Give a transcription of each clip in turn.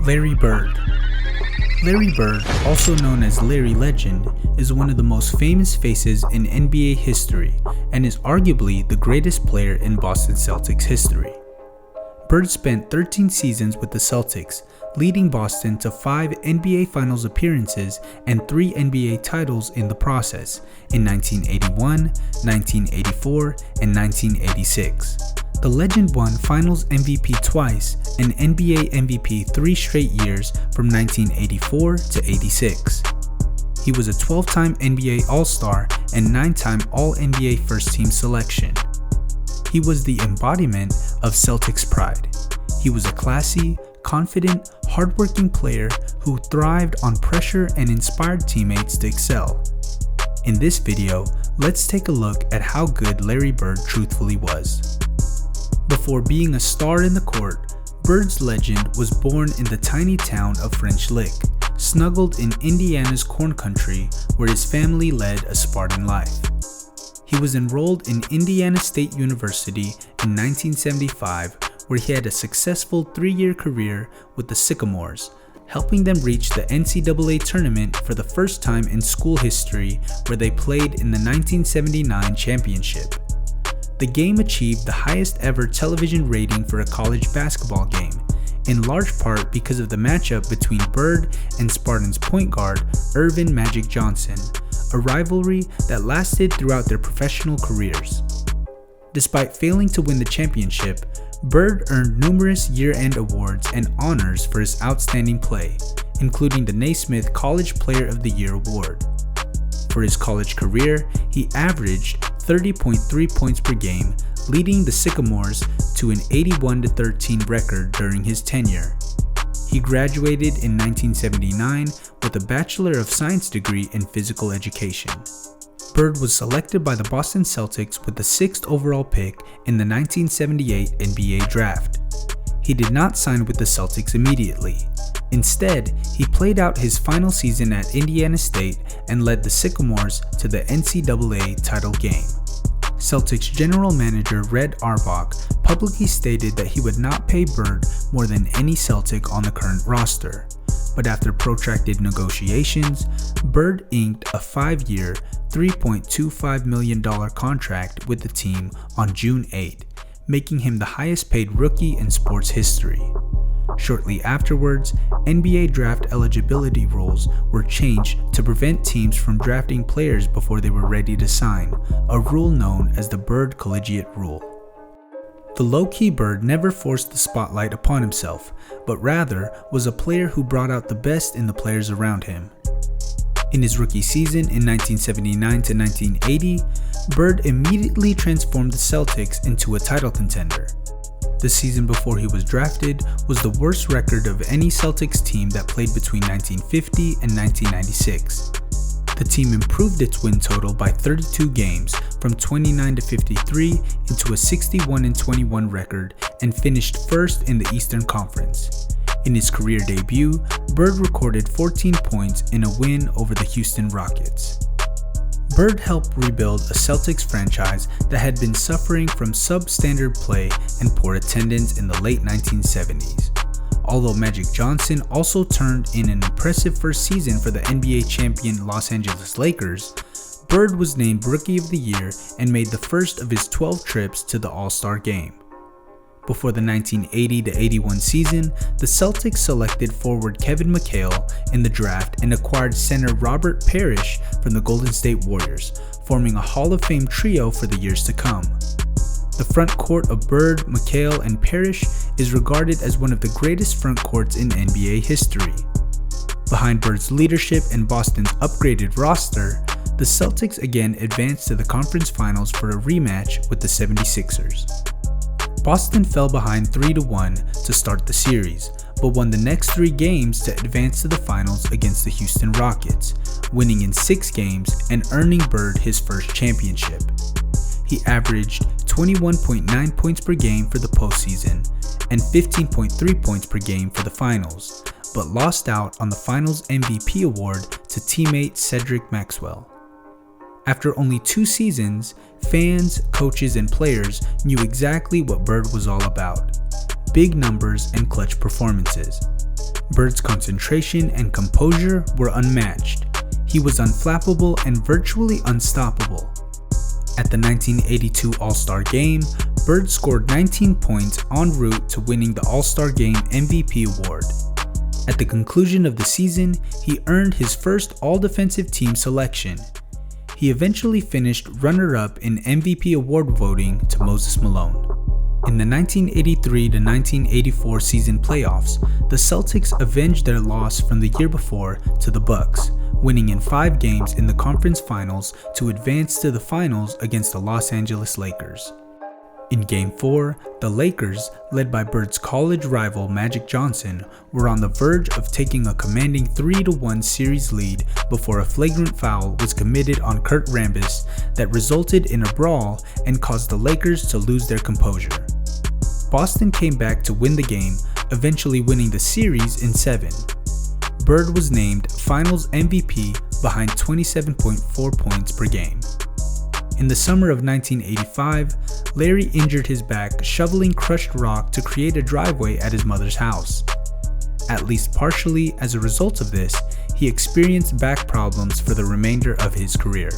Larry Bird. Larry Bird, also known as Larry Legend, is one of the most famous faces in NBA history and is arguably the greatest player in Boston Celtics history. Bird spent 13 seasons with the Celtics, leading Boston to 5 NBA Finals appearances and 3 NBA titles in the process in 1981, 1984, and 1986. The legend won Finals MVP twice and NBA MVP 3 straight years from 1984 to 86. He was a 12-time NBA All-Star and 9-time All-NBA First-Team selection. He was the embodiment of Celtics pride. He was a classy, confident, hardworking player who thrived on pressure and inspired teammates to excel. In this video, let's take a look at how good Larry Bird truthfully was. Before being a star in the court, Bird's legend was born in the tiny town of French Lick, snuggled in Indiana's corn country where his family led a Spartan life. He was enrolled in Indiana State University in 1975, where he had a successful 3-year career with the Sycamores, helping them reach the NCAA tournament for the first time in school history, where they played in the 1979 championship. The game achieved the highest ever television rating for a college basketball game, in large part because of the matchup between Bird and Spartans point guard Earvin Magic Johnson, a rivalry that lasted throughout their professional careers. Despite failing to win the championship, Bird earned numerous year-end awards and honors for his outstanding play, including the Naismith College Player of the Year award. For his college career, he averaged 30.3 points per game, leading the Sycamores to an 81-13 record during his tenure. He graduated in 1979 with a Bachelor of Science degree in physical education. Bird was selected by the Boston Celtics with the 6th overall pick in the 1978 NBA draft. He did not sign with the Celtics immediately. Instead, he played out his final season at Indiana State and led the Sycamores to the NCAA title game. Celtics general manager Red Auerbach publicly stated that he would not pay Bird more than any Celtic on the current roster. But after protracted negotiations, Bird inked a 5-year, $3.25 million contract with the team on June 8, making him the highest paid rookie in sports history. Shortly afterwards, NBA draft eligibility rules were changed to prevent teams from drafting players before they were ready to sign, a rule known as the Bird Collegiate Rule. The low-key Bird never forced the spotlight upon himself, but rather was a player who brought out the best in the players around him. In his rookie season in 1979 to 1980, Bird immediately transformed the Celtics into a title contender. The season before he was drafted was the worst record of any Celtics team that played between 1950 and 1996. The team improved its win total by 32 games, from 29 to 53 into a 61-21 record, and finished first in the Eastern Conference. In his career debut, Bird recorded 14 points in a win over the Houston Rockets. Bird helped rebuild a Celtics franchise that had been suffering from substandard play and poor attendance in the late 1970s. Although Magic Johnson also turned in an impressive first season for the NBA champion Los Angeles Lakers, Bird was named Rookie of the Year and made the first of his 12 trips to the All-Star Game. Before the 1980-81 season, the Celtics selected forward Kevin McHale in the draft and acquired center Robert Parrish from the Golden State Warriors, forming a Hall of Fame trio for the years to come. The front court of Bird, McHale, and Parrish is regarded as one of the greatest front courts in NBA history. Behind Bird's leadership and Boston's upgraded roster, the Celtics again advanced to the conference finals for a rematch with the 76ers. Boston fell behind 3-1 to start the series, but won the next 3 games to advance to the finals against the Houston Rockets, winning in 6 games and earning Bird his first championship. He averaged 21.9 points per game for the postseason and 15.3 points per game for the finals, but lost out on the finals MVP award to teammate Cedric Maxwell. After only 2 seasons, fans, coaches, and players knew exactly what Bird was all about: big numbers and clutch performances. Bird's concentration and composure were unmatched. He was unflappable and virtually unstoppable. At the 1982 All-Star Game, Bird scored 19 points en route to winning the All-Star Game MVP award. At the conclusion of the season, he earned his first All-Defensive Team selection. He eventually finished runner-up in MVP award voting to Moses Malone. In the 1983-1984 season playoffs, the Celtics avenged their loss from the year before to the Bucks, winning in 5 games in the conference finals to advance to the finals against the Los Angeles Lakers. In Game 4, the Lakers, led by Bird's college rival Magic Johnson, were on the verge of taking a commanding 3-1 series lead before a flagrant foul was committed on Kurt Rambis that resulted in a brawl and caused the Lakers to lose their composure. Boston came back to win the game, eventually winning the series in 7. Bird was named Finals MVP behind 27.4 points per game. In the summer of 1985, Larry injured his back shoveling crushed rock to create a driveway at his mother's house. At least partially as a result of this, he experienced back problems for the remainder of his career.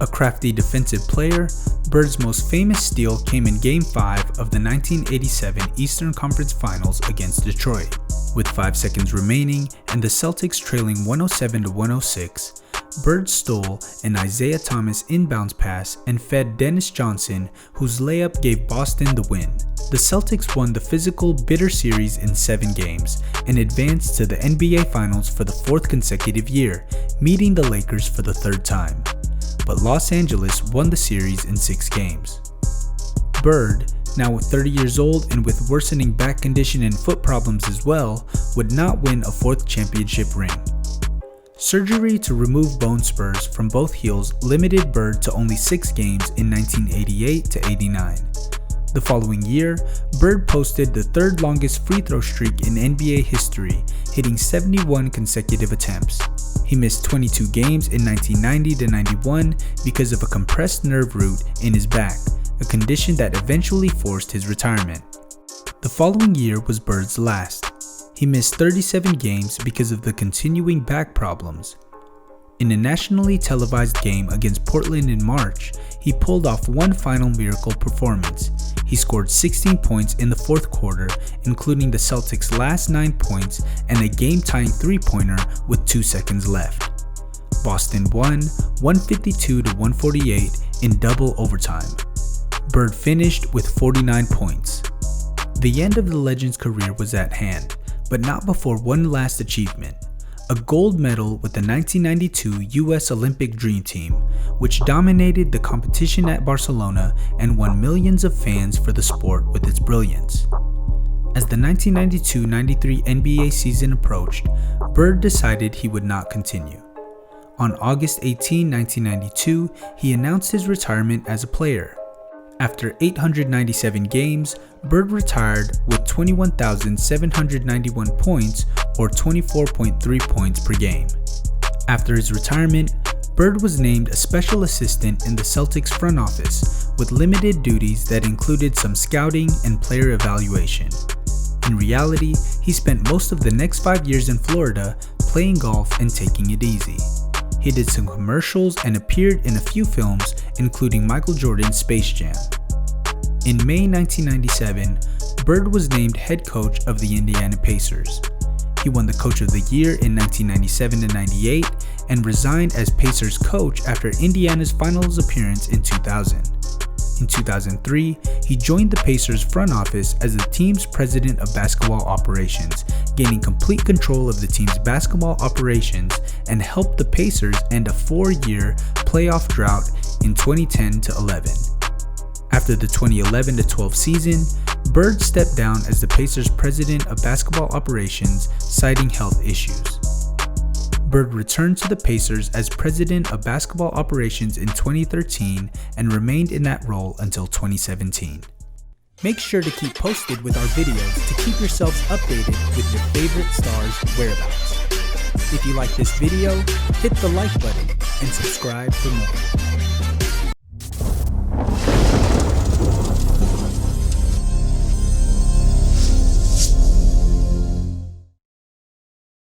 A crafty defensive player, Bird's most famous steal came in Game 5 of the 1987 Eastern Conference Finals against Detroit. With 5 seconds remaining and the Celtics trailing 107-106, Bird stole an Isaiah Thomas inbounds pass and fed Dennis Johnson, whose layup gave Boston the win. The Celtics won the physical, bitter series in 7 games and advanced to the NBA Finals for the 4th consecutive year, meeting the Lakers for the 3rd time. But Los Angeles won the series in 6 games. Bird, now 30 years old and with worsening back condition and foot problems as well, would not win a 4th championship ring. Surgery to remove bone spurs from both heels limited Bird to only 6 games in 1988-89. The following year, Bird posted the 3rd longest free throw streak in NBA history, hitting 71 consecutive attempts. He missed 22 games in 1990-91 because of a compressed nerve root in his back, a condition that eventually forced his retirement. The following year was Bird's last. He missed 37 games because of the continuing back problems. In a nationally televised game against Portland in March, he pulled off one final miracle performance. He scored 16 points in the 4th quarter, including the Celtics' last 9 points and a game-tying 3-pointer with 2 seconds left. Boston won 152-148 in double overtime. Bird finished with 49 points. The end of the legend's career was at hand, but not before one last achievement: a gold medal with the 1992 US Olympic Dream Team, which dominated the competition at Barcelona and won millions of fans for the sport with its brilliance. As the 1992-93 NBA season approached, Bird decided he would not continue. On August 18, 1992, he announced his retirement as a player. After 897 games, Bird retired with 21,791 points or 24.3 points per game. After his retirement, Bird was named a special assistant in the Celtics front office with limited duties that included some scouting and player evaluation. In reality, he spent most of the next 5 years in Florida playing golf and taking it easy. He did some commercials and appeared in a few films, including Michael Jordan's Space Jam. In May 1997, Bird was named head coach of the Indiana Pacers. He won the Coach of the Year in 1997-98 and resigned as Pacers coach after Indiana's finals appearance in 2000. In 2003, he joined the Pacers front office as the team's president of basketball operations, gaining complete control of the team's basketball operations and helped the Pacers end a 4-year playoff drought in 2010-11. After the 2011-12 season, Bird stepped down as the Pacers president of basketball operations, citing health issues. Bird returned to the Pacers as president of basketball operations in 2013 and remained in that role until 2017. Make sure to keep posted with our videos to keep yourselves updated with your favorite stars' whereabouts. If you like this video, hit the like button and subscribe for more.